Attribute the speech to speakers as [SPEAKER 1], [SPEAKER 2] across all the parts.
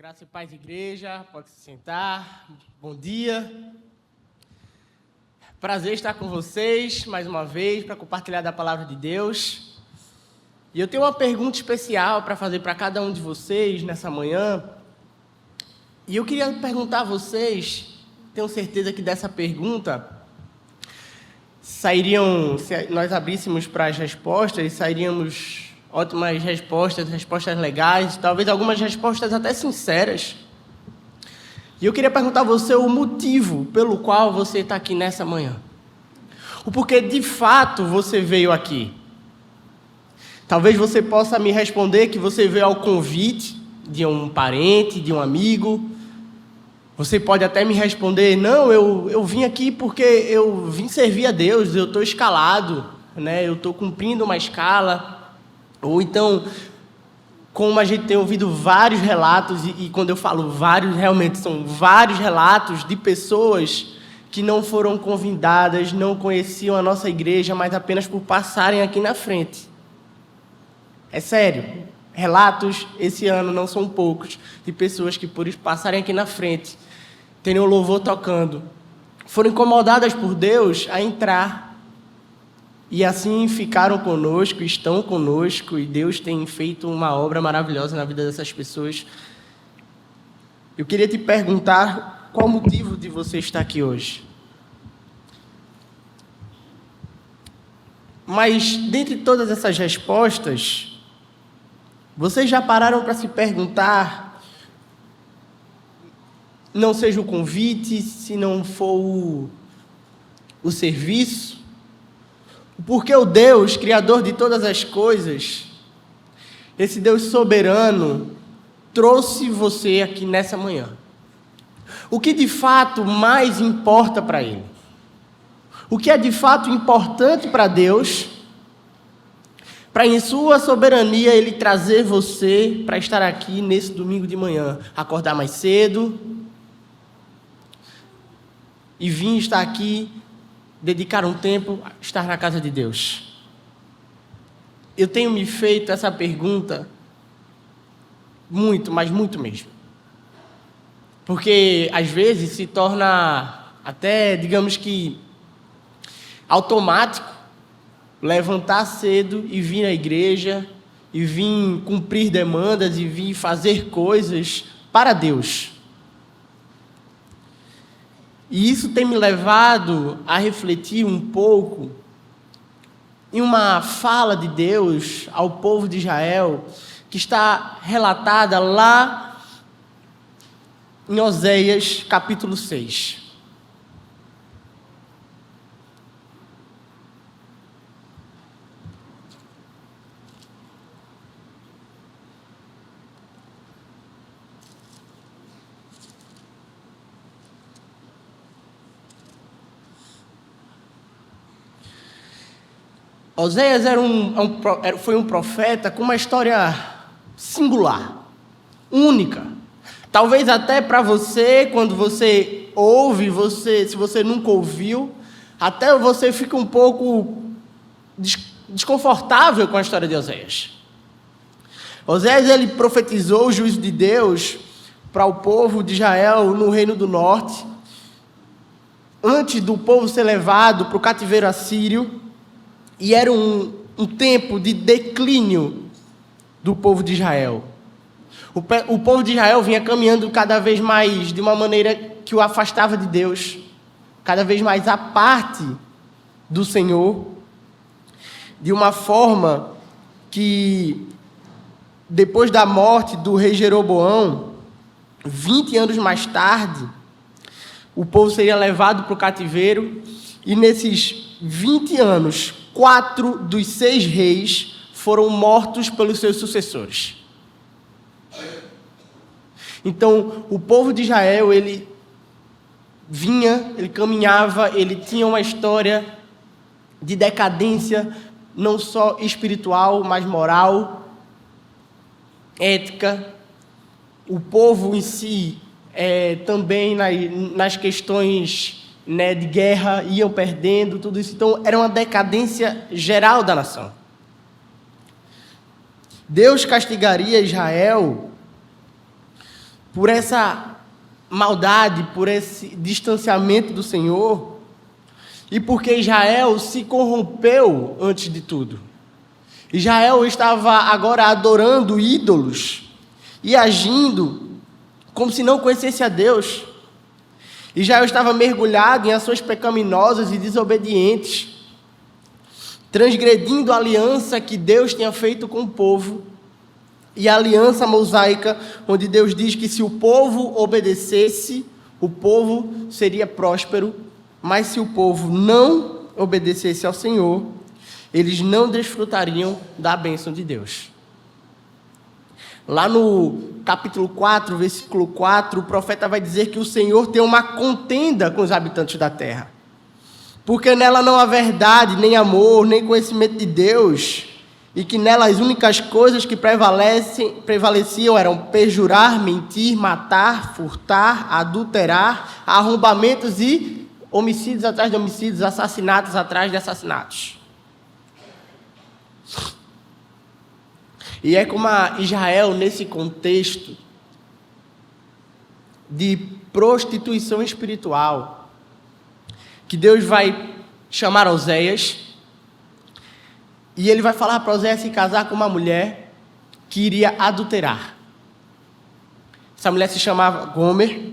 [SPEAKER 1] Graça e paz, igreja, pode se sentar. Bom dia. Prazer estar com vocês mais uma vez para compartilhar da palavra de Deus. E eu tenho uma pergunta especial para fazer para cada um de vocês nessa manhã. E eu queria perguntar a vocês, tenho certeza que dessa pergunta sairiam, se nós abríssemos para as respostas, sairíamos ótimas respostas legais, talvez algumas respostas até sinceras. E eu queria perguntar a você o motivo pelo qual você está aqui nessa manhã. O porquê de fato você veio aqui. Talvez você possa me responder que você veio ao convite de um parente, de um amigo. Você pode até me responder, não, eu vim aqui porque eu vim servir a Deus, eu estou escalado, né? Eu estou cumprindo uma escala. Ou então, como a gente tem ouvido vários relatos, e quando eu falo vários, realmente são vários relatos de pessoas que não foram convidadas, não conheciam a nossa igreja, mas apenas por passarem aqui na frente. É sério, relatos esse ano não são poucos, de pessoas que por passarem aqui na frente, terem o louvor tocando, foram incomodadas por Deus a entrar. E assim ficaram conosco, estão conosco, e Deus tem feito uma obra maravilhosa na vida dessas pessoas. Eu queria te perguntar qual o motivo de você estar aqui hoje. Mas, dentre todas essas respostas, vocês já pararam para se perguntar, não seja o convite, se não for o serviço, porque o Deus, Criador de todas as coisas, esse Deus soberano, trouxe você aqui nessa manhã. O que de fato mais importa para Ele? O que é de fato importante para Deus, para em sua soberania Ele trazer você para estar aqui nesse domingo de manhã, acordar mais cedo e vir estar aqui, dedicar um tempo a estar na casa de Deus. Eu tenho me feito essa pergunta muito, mas muito mesmo. Porque, às vezes, se torna até, digamos que, automático levantar cedo e vir à igreja, e vir cumprir demandas, e vir fazer coisas para Deus. E isso tem me levado a refletir um pouco em uma fala de Deus ao povo de Israel, que está relatada lá em Oséias, capítulo 6. Oséias foi um profeta com uma história singular, única. Talvez até para você, quando você ouve, se você nunca ouviu, até você fica um pouco desconfortável com a história de Oséias. Oséias, ele profetizou o juízo de Deus para o povo de Israel no Reino do Norte, antes do povo ser levado para o cativeiro assírio. E era um tempo de declínio do povo de Israel. O povo de Israel vinha caminhando cada vez mais de uma maneira que o afastava de Deus, cada vez mais à parte do Senhor, de uma forma que, depois da morte do rei Jeroboão, 20 anos mais tarde, o povo seria levado para o cativeiro, e nesses 20 anos, 4 dos 6 reis foram mortos pelos seus sucessores. Então, o povo de Israel, ele caminhava, ele tinha uma história de decadência, não só espiritual, mas moral, ética. O povo em si, também nas questões, né, de guerra, iam perdendo tudo isso. Então, era uma decadência geral da nação. Deus castigaria Israel por essa maldade, por esse distanciamento do Senhor, e porque Israel se corrompeu antes de tudo. Israel estava agora adorando ídolos e agindo como se não conhecesse a Deus. Israel estava mergulhado em ações pecaminosas e desobedientes, transgredindo a aliança que Deus tinha feito com o povo, e a aliança mosaica, onde Deus diz que se o povo obedecesse, o povo seria próspero, mas se o povo não obedecesse ao Senhor, eles não desfrutariam da bênção de Deus. Lá no capítulo 4, versículo 4, o profeta vai dizer que o Senhor tem uma contenda com os habitantes da terra, porque nela não há verdade, nem amor, nem conhecimento de Deus, e que nela as únicas coisas que prevaleciam eram perjurar, mentir, matar, furtar, adulterar, arrombamentos e homicídios atrás de homicídios, assassinatos atrás de assassinatos. E é como Israel, nesse contexto de prostituição espiritual, que Deus vai chamar Oséias, e ele vai falar para Oséias se casar com uma mulher que iria adulterar. Essa mulher se chamava Gomer.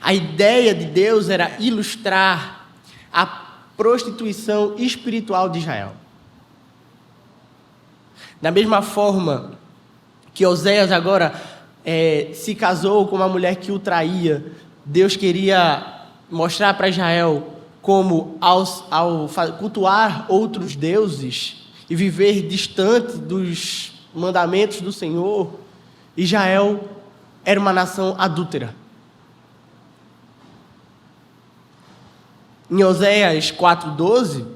[SPEAKER 1] A ideia de Deus era ilustrar a prostituição espiritual de Israel. Da mesma forma que Oséias agora se casou com uma mulher que o traía, Deus queria mostrar para Israel como, ao cultuar outros deuses e viver distante dos mandamentos do Senhor, Israel era uma nação adúltera. Em Oséias 4:12,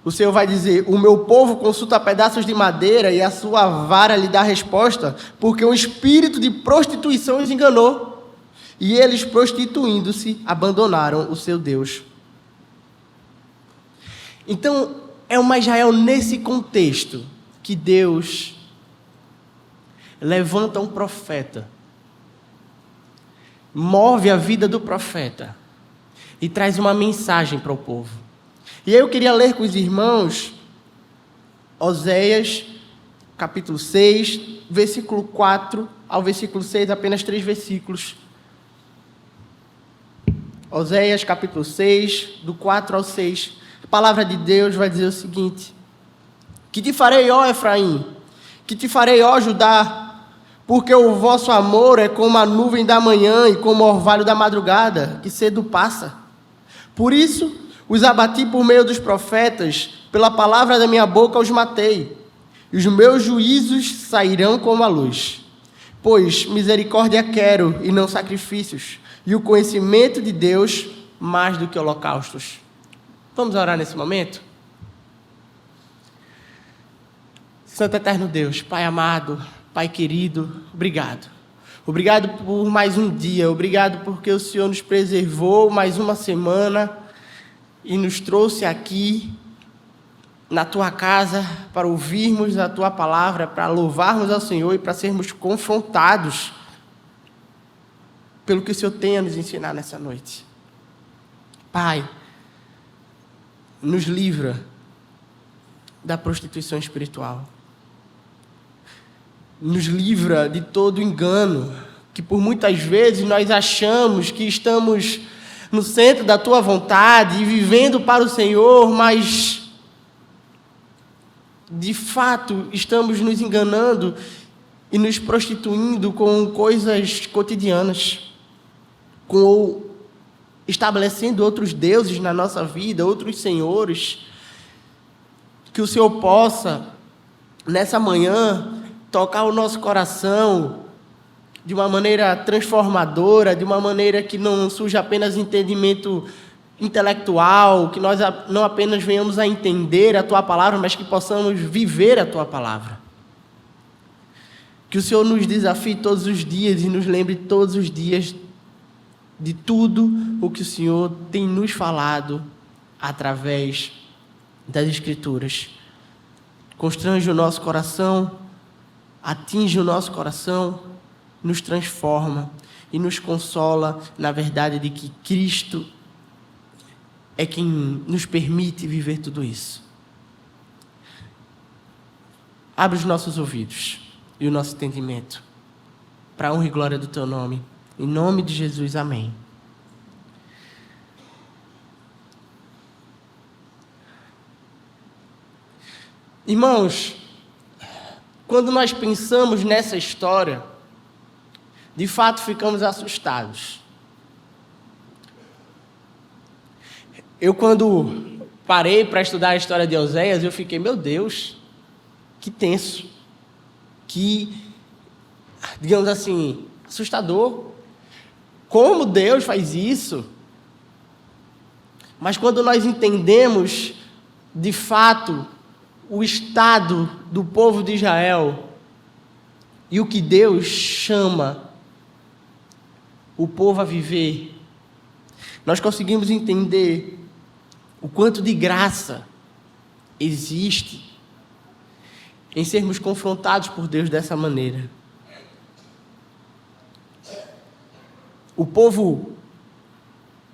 [SPEAKER 1] o Senhor vai dizer: o meu povo consulta pedaços de madeira e a sua vara lhe dá resposta, porque um espírito de prostituição os enganou, e eles, prostituindo-se, abandonaram o seu Deus. Então, é uma Israel nesse contexto que Deus levanta um profeta, move a vida do profeta e traz uma mensagem para o povo. E aí eu queria ler com os irmãos Oséias, capítulo 6, versículo 4 ao versículo 6, apenas 3 versículos. Oséias, capítulo 6, do 4 ao 6. A palavra de Deus vai dizer o seguinte: que te farei, ó Efraim? Que te farei, ó Judá? Porque o vosso amor é como a nuvem da manhã e como o orvalho da madrugada, que cedo passa. Por isso, os abati por meio dos profetas, pela palavra da minha boca os matei, e os meus juízos sairão como a luz. Pois misericórdia quero e não sacrifícios, e o conhecimento de Deus mais do que holocaustos. Vamos orar nesse momento? Santo Eterno Deus, Pai amado, Pai querido, obrigado. Obrigado por mais um dia, obrigado porque o Senhor nos preservou mais uma semana e nos trouxe aqui na Tua casa para ouvirmos a Tua palavra, para louvarmos ao Senhor e para sermos confrontados pelo que o Senhor tem a nos ensinar nessa noite. Pai, nos livra da prostituição espiritual. Nos livra de todo engano, que por muitas vezes nós achamos que estamos no centro da Tua vontade e vivendo para o Senhor, mas de fato estamos nos enganando e nos prostituindo com coisas cotidianas, estabelecendo outros deuses na nossa vida, outros senhores. Que o Senhor possa, nessa manhã, tocar o nosso coração de uma maneira transformadora, de uma maneira que não surja apenas entendimento intelectual, que nós não apenas venhamos a entender a Tua palavra, mas que possamos viver a Tua palavra. Que o Senhor nos desafie todos os dias e nos lembre todos os dias de tudo o que o Senhor tem nos falado através das Escrituras. Constrange o nosso coração, atinge o nosso coração nos transforma e nos consola na verdade de que Cristo é quem nos permite viver tudo isso. Abre os nossos ouvidos e o nosso entendimento para a honra e glória do Teu nome. Em nome de Jesus, amém. Irmãos, quando nós pensamos nessa história, de fato ficamos assustados. Eu, quando parei para estudar a história de Oséias, eu fiquei, meu Deus, que tenso, que, digamos assim, assustador. Como Deus faz isso? Mas quando nós entendemos, de fato, o estado do povo de Israel e o que Deus chama o povo a viver, nós conseguimos entender o quanto de graça existe em sermos confrontados por Deus dessa maneira. O povo,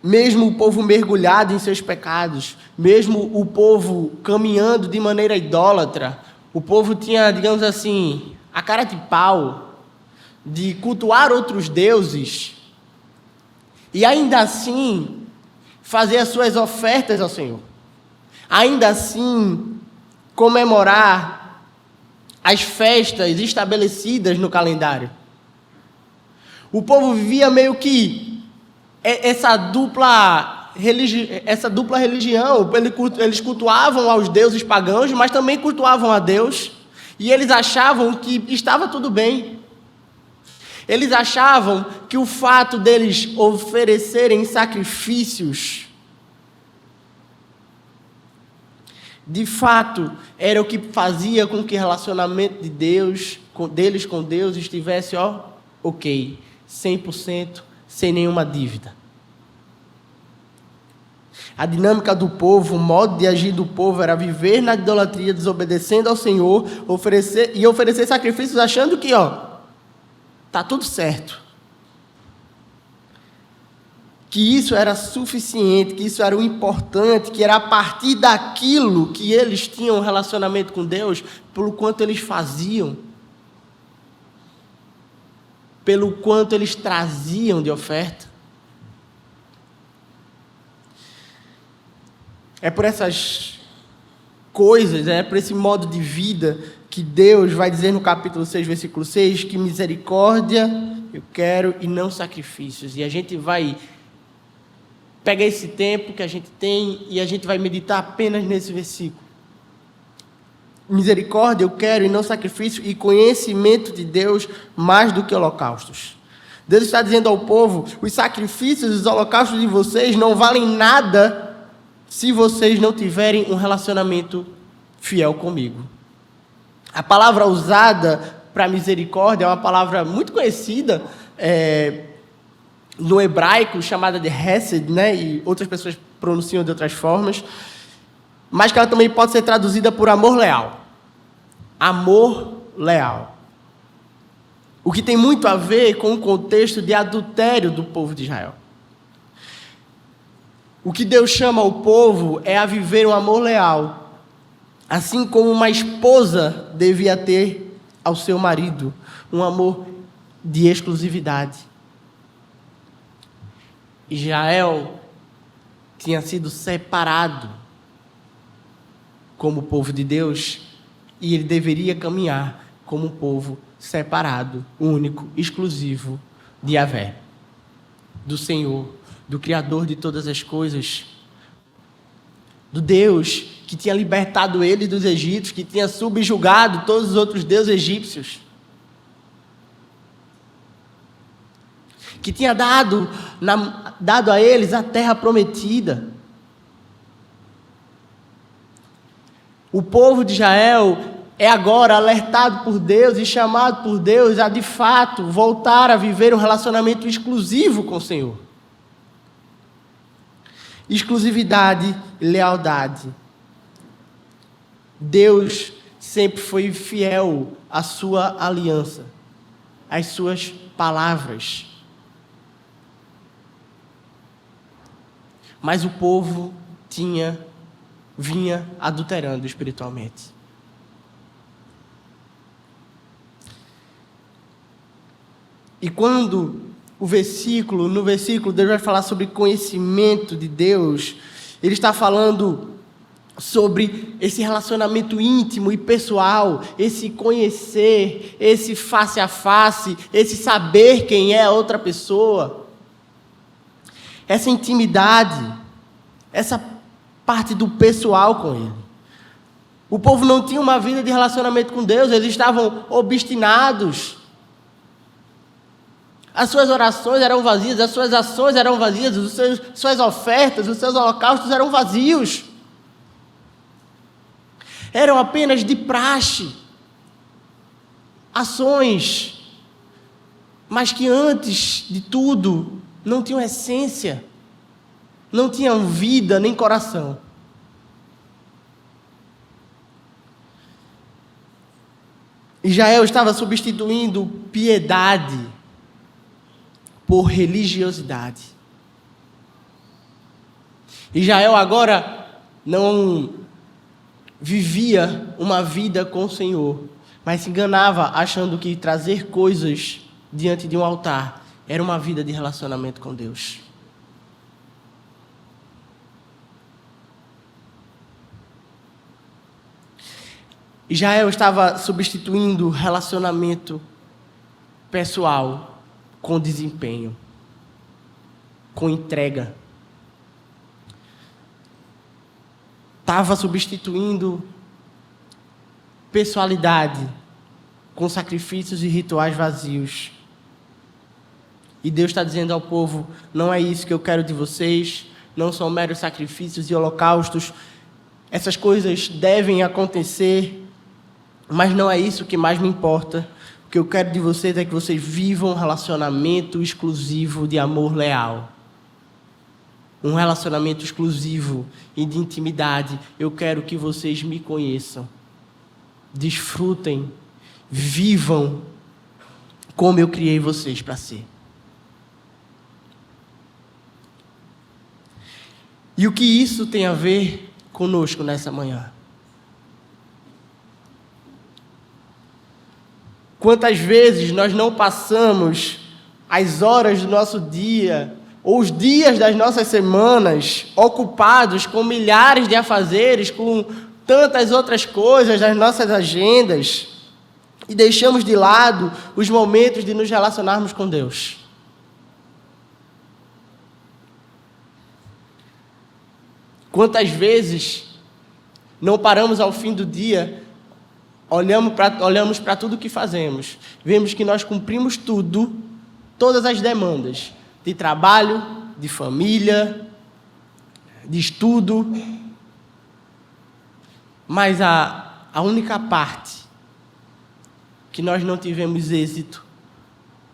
[SPEAKER 1] mesmo o povo mergulhado em seus pecados, mesmo o povo caminhando de maneira idólatra, o povo tinha, digamos assim, a cara de pau de cultuar outros deuses e ainda assim fazer as suas ofertas ao Senhor. Ainda assim comemorar as festas estabelecidas no calendário. O povo vivia meio que essa dupla religião. Eles cultuavam aos deuses pagãos, mas também cultuavam a Deus. E eles achavam que estava tudo bem. Eles achavam que o fato deles oferecerem sacrifícios, de fato, era o que fazia com que o relacionamento deles com Deus estivesse, ok, 100%, sem nenhuma dívida. A dinâmica do povo, o modo de agir do povo era viver na idolatria, desobedecendo ao Senhor, oferecer sacrifícios achando que, tá tudo certo. Que isso era suficiente, que isso era o importante, que era a partir daquilo que eles tinham um relacionamento com Deus, pelo quanto eles faziam, pelo quanto eles traziam de oferta. É por essas coisas, por esse modo de vida que Deus vai dizer no capítulo 6, versículo 6, que misericórdia eu quero e não sacrifícios. E a gente vai pegar esse tempo que a gente tem e a gente vai meditar apenas nesse versículo. Misericórdia eu quero e não sacrifício, e conhecimento de Deus mais do que holocaustos. Deus está dizendo ao povo, os sacrifícios e os holocaustos de vocês não valem nada se vocês não tiverem um relacionamento fiel comigo. A palavra usada para misericórdia é uma palavra muito conhecida no hebraico, chamada de hesed, e outras pessoas pronunciam de outras formas, mas que ela também pode ser traduzida por amor leal. Amor leal. O que tem muito a ver com o contexto de adultério do povo de Israel. O que Deus chama o povo é a viver um amor leal, assim como uma esposa devia ter ao seu marido, um amor de exclusividade. Israel tinha sido separado como povo de Deus e ele deveria caminhar como um povo separado, único, exclusivo de Yahvé, do Senhor, do Criador de todas as coisas, do Deus que tinha libertado ele dos egípcios, que tinha subjugado todos os outros deuses egípcios, que tinha dado a eles a terra prometida. O povo de Israel é agora alertado por Deus e chamado por Deus a, de fato, voltar a viver um relacionamento exclusivo com o Senhor. Exclusividade e lealdade. Deus sempre foi fiel à sua aliança, às suas palavras. Mas o povo vinha adulterando espiritualmente. E quando no versículo, Deus vai falar sobre conhecimento de Deus, Ele está falando sobre esse relacionamento íntimo e pessoal, esse conhecer, esse face a face, esse saber quem é a outra pessoa, essa intimidade, essa parte do pessoal com Ele. O povo não tinha uma vida de relacionamento com Deus, eles estavam obstinados. As suas orações eram vazias, as suas ações eram vazias, suas ofertas, os seus holocaustos eram vazios. Eram apenas de praxe, ações, mas que antes de tudo não tinham essência, não tinham vida nem coração. Israel estava substituindo piedade por religiosidade. Israel agora não vivia uma vida com o Senhor, mas se enganava achando que trazer coisas diante de um altar era uma vida de relacionamento com Deus. Israel estava substituindo relacionamento pessoal com desempenho, com entrega. Estava substituindo pessoalidade com sacrifícios e rituais vazios. E Deus está dizendo ao povo: não é isso que eu quero de vocês, não são meros sacrifícios e holocaustos. Essas coisas devem acontecer, mas não é isso que mais me importa. O que eu quero de vocês é que vocês vivam um relacionamento exclusivo de amor leal. Um relacionamento exclusivo e de intimidade. Eu quero que vocês me conheçam. Desfrutem, vivam como eu criei vocês para ser. E o que isso tem a ver conosco nessa manhã? Quantas vezes nós não passamos as horas do nosso dia, ou os dias das nossas semanas, ocupados com milhares de afazeres, com tantas outras coisas nas nossas agendas, e deixamos de lado os momentos de nos relacionarmos com Deus. Quantas vezes não paramos ao fim do dia, olhamos para tudo que fazemos, vemos que nós cumprimos todas as demandas de trabalho, de família, de estudo, mas a única parte que nós não tivemos êxito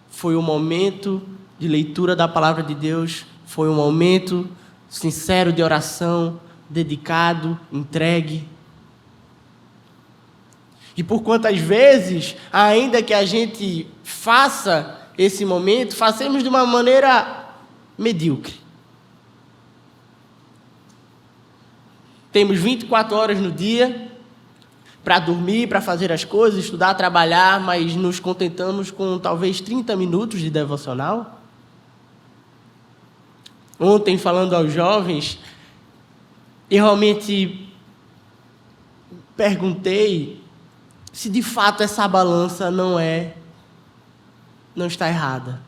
[SPEAKER 1] foi o momento de leitura da palavra de Deus, foi um momento sincero de oração, dedicado, entregue. E por quantas vezes, ainda que a gente faça esse momento, façamos de uma maneira medíocre. Temos 24 horas no dia para dormir, para fazer as coisas, estudar, trabalhar, mas nos contentamos com talvez 30 minutos de devocional. Ontem, falando aos jovens, eu realmente perguntei se de fato essa balança não está errada.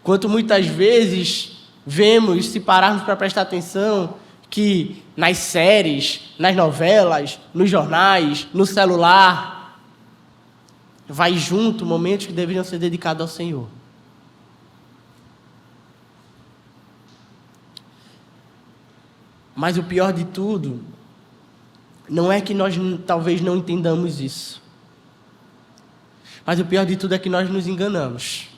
[SPEAKER 1] Quanto muitas vezes vemos, se pararmos para prestar atenção, que nas séries, nas novelas, nos jornais, no celular, vai junto momentos que deveriam ser dedicados ao Senhor. Mas o pior de tudo não é que nós talvez não entendamos isso. Mas o pior de tudo é que nós nos enganamos.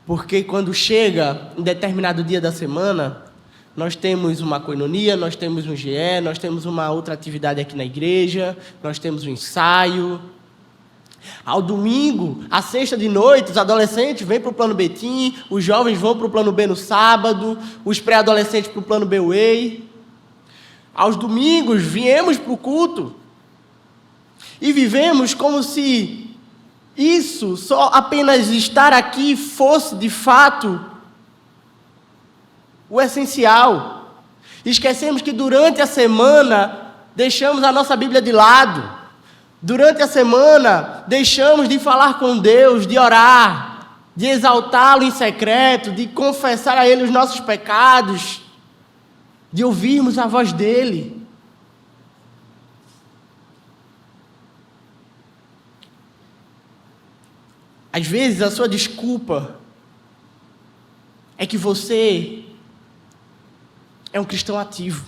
[SPEAKER 1] Porque quando chega um determinado dia da semana, nós temos uma coinonia, nós temos um GE, nós temos uma outra atividade aqui na igreja, nós temos um ensaio, Ao domingo, à sexta de noite, os adolescentes vêm para o plano Betim, os jovens vão para o plano B no sábado, os pré-adolescentes para o plano B-Way. Aos domingos, viemos para o culto e vivemos como se isso, só apenas estar aqui, fosse de fato o essencial. Esquecemos que durante a semana deixamos a nossa Bíblia de lado. Durante a semana deixamos de falar com Deus, de orar, de exaltá-lo em secreto, de confessar a Ele os nossos pecados, de ouvirmos a voz dEle. Às vezes a sua desculpa é que você é um cristão ativo.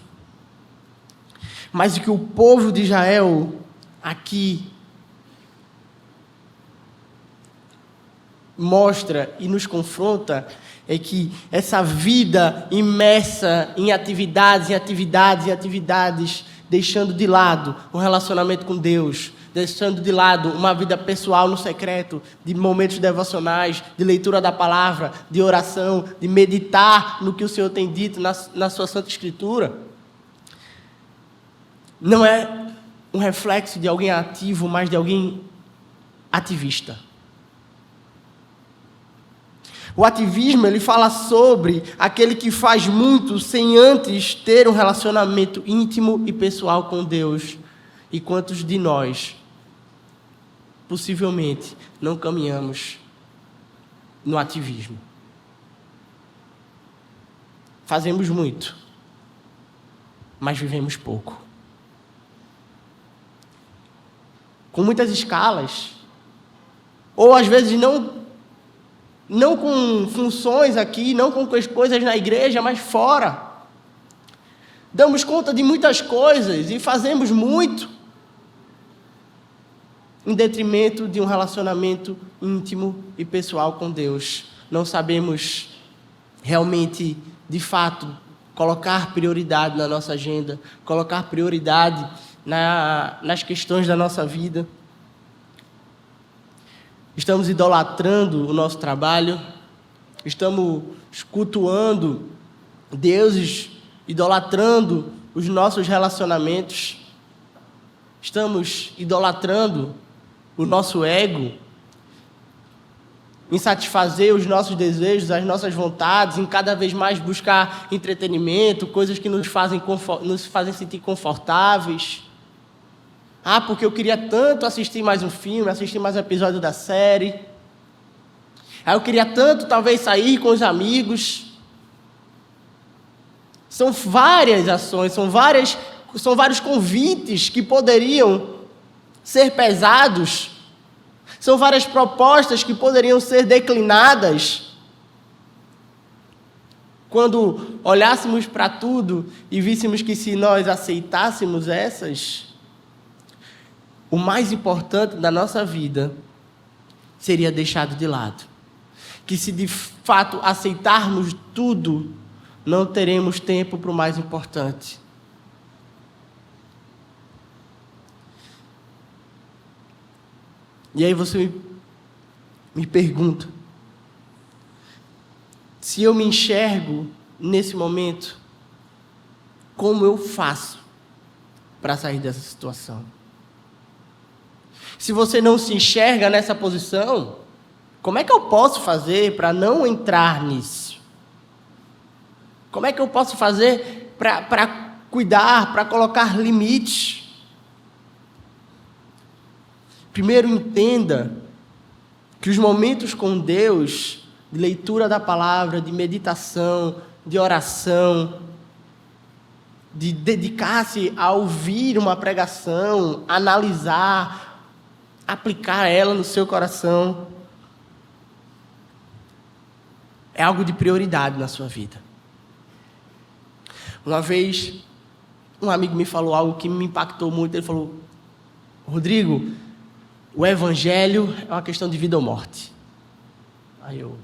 [SPEAKER 1] Mas o que o povo de Israel aqui mostra e nos confronta é que essa vida imersa em atividades, deixando de lado o relacionamento com Deus, deixando de lado uma vida pessoal no secreto, de momentos devocionais, de leitura da palavra, de oração, de meditar no que o Senhor tem dito na sua Santa Escritura, não é um reflexo de alguém ativo, mas de alguém ativista. O ativismo, ele fala sobre aquele que faz muito sem antes ter um relacionamento íntimo e pessoal com Deus. E quantos de nós, possivelmente, não caminhamos no ativismo? Fazemos muito, mas vivemos pouco. Com muitas escalas, ou às vezes não com funções aqui, não com coisas na igreja, mas fora. Damos conta de muitas coisas e fazemos muito, em detrimento de um relacionamento íntimo e pessoal com Deus. Não sabemos realmente, de fato, colocar prioridade na nossa agenda, colocar prioridade nas questões da nossa vida. Estamos idolatrando o nosso trabalho, estamos cultuando deuses, idolatrando os nossos relacionamentos, estamos idolatrando o nosso ego, em satisfazer os nossos desejos, as nossas vontades, em cada vez mais buscar entretenimento, coisas que nos fazem sentir confortáveis. Porque eu queria tanto assistir mais um filme, assistir mais um episódio da série. Eu queria tanto, talvez, sair com os amigos. São várias ações, são vários convites que poderiam ser pesados. São várias propostas que poderiam ser declinadas. Quando olhássemos para tudo e víssemos que se nós aceitássemos essas, o mais importante da nossa vida seria deixado de lado. Que se de fato aceitarmos tudo, não teremos tempo para o mais importante. E aí você me pergunta, se eu me enxergo nesse momento, como eu faço para sair dessa situação? Se você não se enxerga nessa posição, como é que eu posso fazer para não entrar nisso? Como é que eu posso fazer para cuidar, para colocar limites? Primeiro, entenda que os momentos com Deus, de leitura da palavra, de meditação, de oração, de dedicar-se a ouvir uma pregação, analisar, aplicar ela no seu coração, é algo de prioridade na sua vida. Uma vez, um amigo me falou algo que me impactou muito. Ele falou: Rodrigo, o evangelho é uma questão de vida ou morte. Aí eu,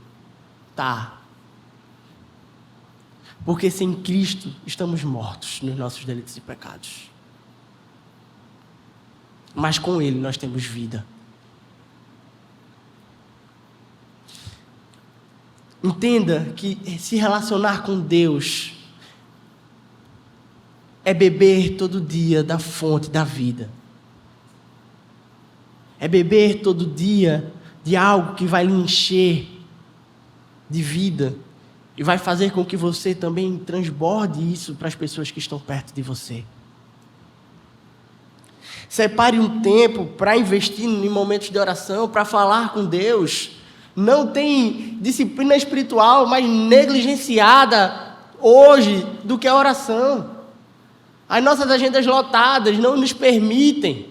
[SPEAKER 1] tá. Porque sem Cristo estamos mortos nos nossos delitos e pecados. Mas com Ele nós temos vida. Entenda que se relacionar com Deus é beber todo dia da fonte da vida. É beber todo dia de algo que vai lhe encher de vida e vai fazer com que você também transborde isso para as pessoas que estão perto de você. Separe um tempo para investir em momentos de oração, para falar com Deus. Não tem disciplina espiritual mais negligenciada hoje do que a oração. As nossas agendas lotadas não nos permitem,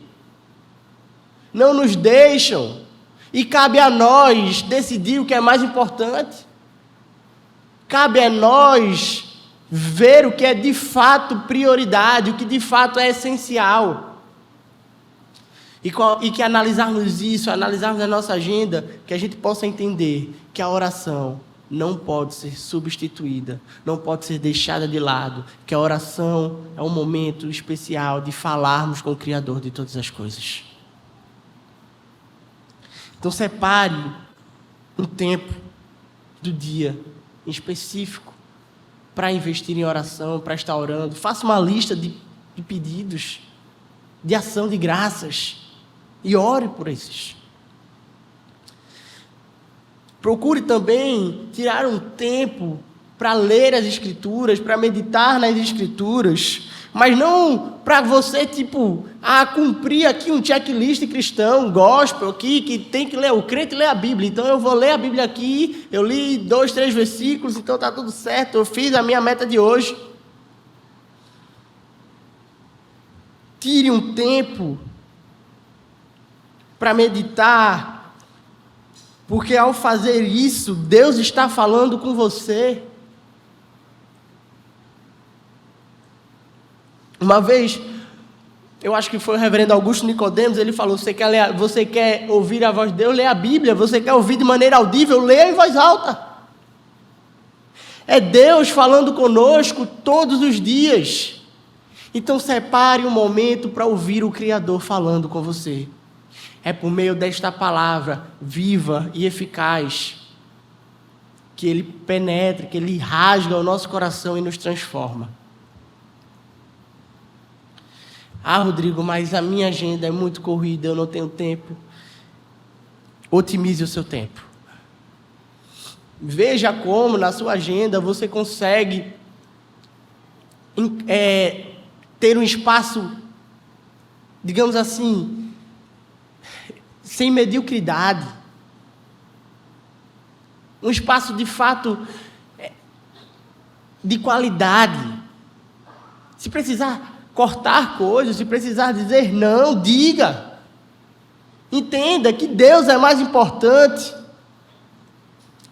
[SPEAKER 1] não nos deixam, e cabe a nós decidir o que é mais importante. Cabe a nós ver o que é de fato prioridade, o que de fato é essencial. E que analisarmos isso, analisarmos a nossa agenda, que a gente possa entender que a oração não pode ser substituída, não pode ser deixada de lado, que a oração é um momento especial de falarmos com o Criador de todas as coisas. Então separe um tempo do dia em específico para investir em oração, para estar orando. Faça uma lista de pedidos, de ação de graças, e ore por esses. Procure também tirar um tempo para ler as Escrituras, para meditar nas Escrituras, mas não para você, cumprir aqui um checklist cristão, gospel aqui, que tem que ler, o crente lê a Bíblia, então eu vou ler a Bíblia aqui, eu li 2, 3 versículos, então está tudo certo, eu fiz a minha meta de hoje. Tire um tempo para meditar, porque ao fazer isso, Deus está falando com você. Uma vez, eu acho que foi o reverendo Augusto Nicodemos, ele falou, você quer ouvir a voz de Deus, lê a Bíblia. Você quer ouvir de maneira audível, leia em voz alta. É Deus falando conosco todos os dias. Então separe um momento para ouvir o Criador falando com você. É por meio desta palavra viva e eficaz que Ele penetra, que Ele rasga o nosso coração e nos transforma. Rodrigo, mas a minha agenda é muito corrida, eu não tenho tempo. Otimize o seu tempo. Veja como na sua agenda você consegue ter um espaço, digamos assim, sem mediocridade. Um espaço de fato de qualidade. Se precisar cortar coisas, se precisar dizer não, diga. Entenda que Deus é mais importante,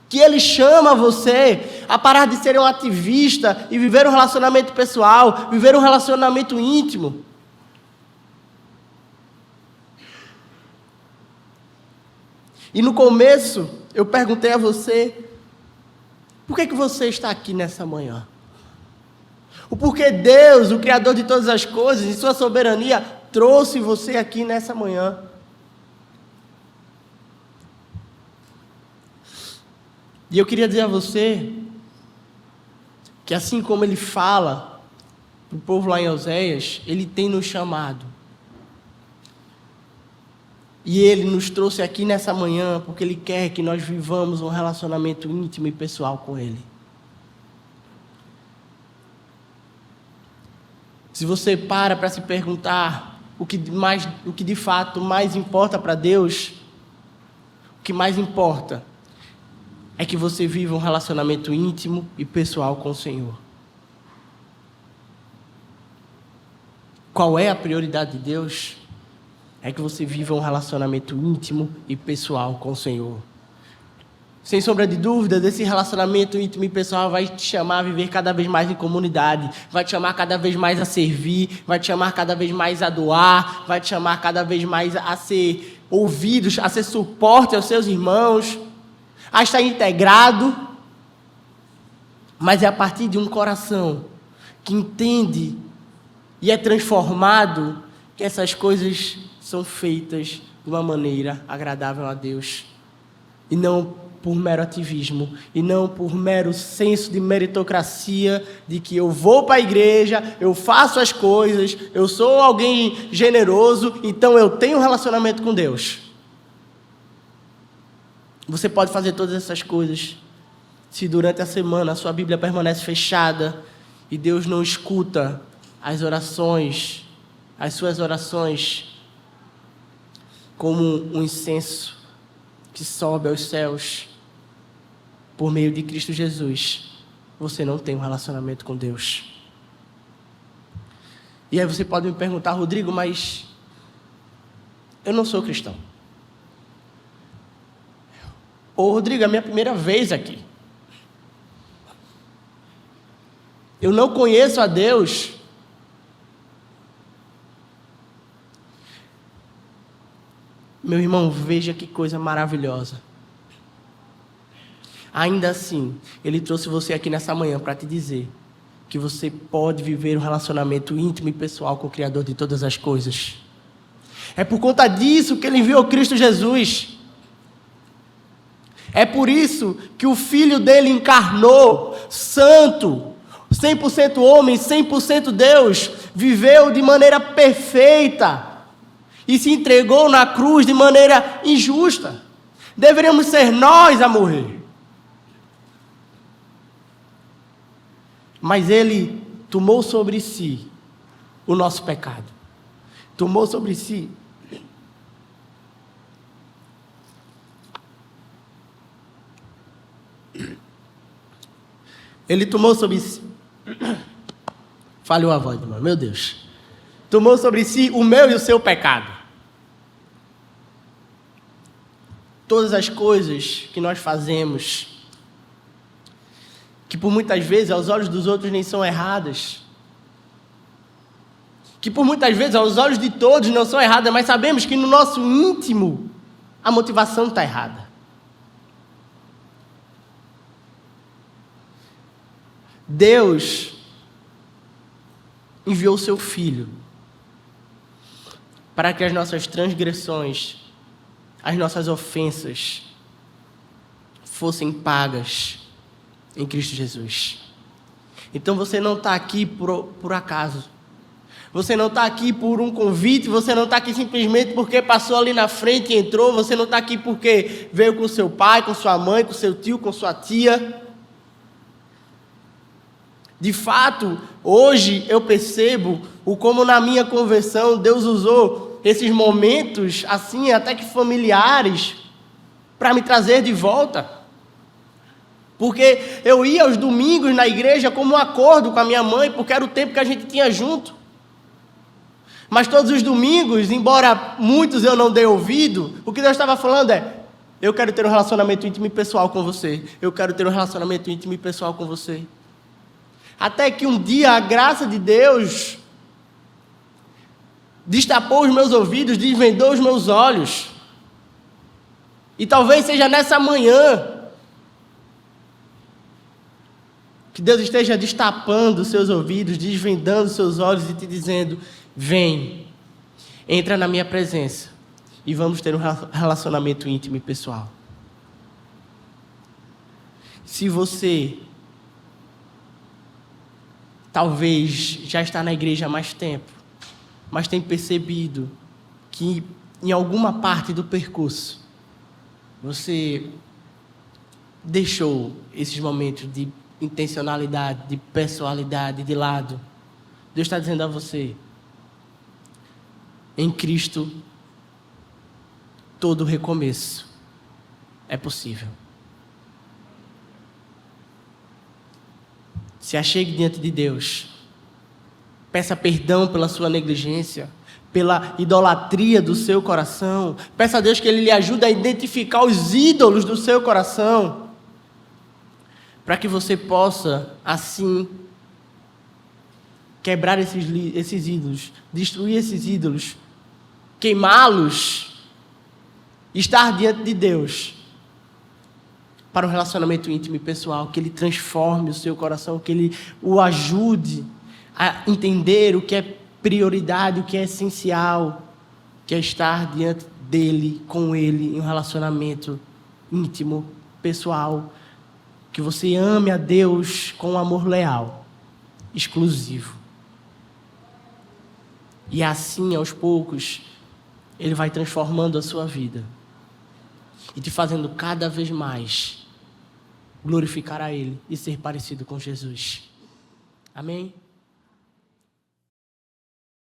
[SPEAKER 1] que Ele chama você a parar de ser um ativista e viver um relacionamento pessoal, viver um relacionamento íntimo. E no começo, eu perguntei a você, por que você está aqui nessa manhã? O porquê Deus, o Criador de todas as coisas, em sua soberania, trouxe você aqui nessa manhã. E eu queria dizer a você, que assim como Ele fala para o povo lá em Oséias, Ele tem nos chamado. E Ele nos trouxe aqui nessa manhã porque Ele quer que nós vivamos um relacionamento íntimo e pessoal com Ele. Se você para se perguntar o que de fato mais importa para Deus, o que mais importa é que você viva um relacionamento íntimo e pessoal com o Senhor. Qual é a prioridade de Deus? É que você viva um relacionamento íntimo e pessoal com o Senhor. Sem sombra de dúvidas, esse relacionamento íntimo e pessoal vai te chamar a viver cada vez mais em comunidade, vai te chamar cada vez mais a servir, vai te chamar cada vez mais a doar, vai te chamar cada vez mais a ser ouvidos, a ser suporte aos seus irmãos, a estar integrado. Mas é a partir de um coração que entende e é transformado que essas coisas são feitas de uma maneira agradável a Deus. E não por mero ativismo e não por mero senso de meritocracia, de que eu vou para a igreja, eu faço as coisas, eu sou alguém generoso, então eu tenho um relacionamento com Deus. Você pode fazer todas essas coisas se durante a semana a sua Bíblia permanece fechada e Deus não escuta as suas orações, como um incenso que sobe aos céus por meio de Cristo Jesus. Você não tem um relacionamento com Deus. E aí você pode me perguntar, Rodrigo, mas eu não sou cristão. Ô Rodrigo, é a minha primeira vez aqui. Eu não conheço a Deus. Meu irmão, veja que coisa maravilhosa. Ainda assim, Ele trouxe você aqui nessa manhã para te dizer que você pode viver um relacionamento íntimo e pessoal com o Criador de todas as coisas. É por conta disso que Ele enviou Cristo Jesus. É por isso que o Filho dele encarnou, santo, 100% homem, 100% Deus, viveu de maneira perfeita e se entregou na cruz de maneira injusta. Deveríamos ser nós a morrer. Mas Ele tomou sobre si o nosso pecado. Tomou sobre si Ele tomou sobre si. Falhou a voz, irmão. Meu Deus. Tomou sobre si o meu e o seu pecado. Todas as coisas que nós fazemos, que por muitas vezes aos olhos dos outros nem são erradas, que por muitas vezes aos olhos de todos não são erradas, mas sabemos que no nosso íntimo a motivação está errada. Deus enviou o seu Filho para que as nossas transgressões, as nossas ofensas fossem pagas em Cristo Jesus. Então você não está aqui por acaso. Você não está aqui por um convite, você não está aqui simplesmente porque passou ali na frente e entrou, você não está aqui porque veio com seu pai, com sua mãe, com seu tio, com sua tia. De fato, hoje eu percebo o como na minha conversão Deus usou esses momentos, assim, até que familiares, para me trazer de volta. Porque eu ia aos domingos na igreja como um acordo com a minha mãe, porque era o tempo que a gente tinha junto. Mas todos os domingos, embora muitos eu não dei ouvido, o que Deus estava falando é: eu quero ter um relacionamento íntimo e pessoal com você. Eu quero ter um relacionamento íntimo e pessoal com você. Até que um dia a graça de Deus destapou os meus ouvidos, desvendou os meus olhos. E talvez seja nessa manhã que Deus esteja destapando os seus ouvidos, desvendando os seus olhos e te dizendo: vem, entra na minha presença e vamos ter um relacionamento íntimo e pessoal. Se você talvez já está na igreja há mais tempo, mas tem percebido que em alguma parte do percurso você deixou esses momentos de intencionalidade, de pessoalidade de lado, Deus está dizendo a você: em Cristo todo recomeço é possível. Se achegue diante de Deus. Peça perdão pela sua negligência, pela idolatria do seu coração. Peça a Deus que Ele lhe ajude a identificar os ídolos do seu coração, para que você possa, assim, quebrar esses ídolos, destruir esses ídolos, queimá-los, estar diante de Deus, para um relacionamento íntimo e pessoal, que Ele transforme o seu coração, que Ele o ajude a entender o que é prioridade, o que é essencial, que é estar diante dEle, com Ele, em um relacionamento íntimo, pessoal, que você ame a Deus com um amor leal, exclusivo. E assim, aos poucos, Ele vai transformando a sua vida e te fazendo cada vez mais glorificar a Ele e ser parecido com Jesus. Amém?